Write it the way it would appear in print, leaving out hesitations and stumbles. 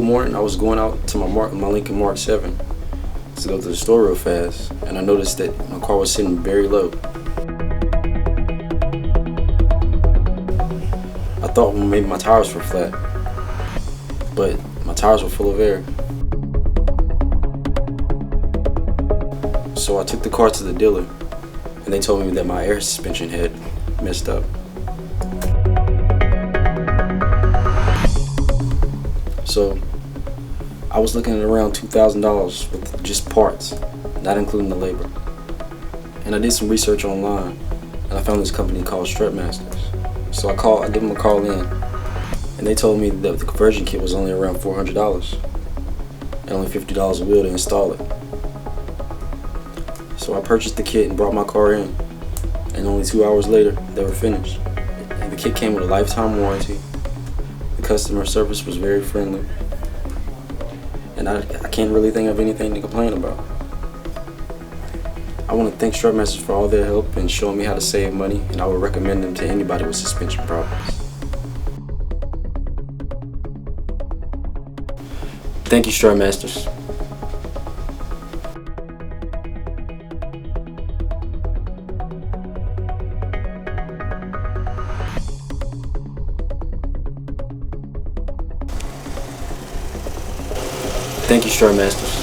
morning I was going out to my Lincoln Mark VII to go to the store real fast, and I noticed that my car was sitting very low. I thought maybe my tires were flat, but my tires were full of air. So I took the car to the dealer, and they told me that my air suspension had messed up. So I was looking at around $2,000 with just parts, not including the labor. And I did some research online, and I found this company called Strutmasters. So I gave them a call in, and they told me that the conversion kit was only around $400 and only $50 a wheel to install it. So I purchased the kit and brought my car in, and only 2 hours later they were finished. And the kit came with a lifetime warranty. The customer service was very friendly, and I can't really think of anything to complain about. I want to thank Strutmasters for all their help and showing me how to save money, and I would recommend them to anybody with suspension problems. Thank you, Strutmasters. Thank you, Strutmasters.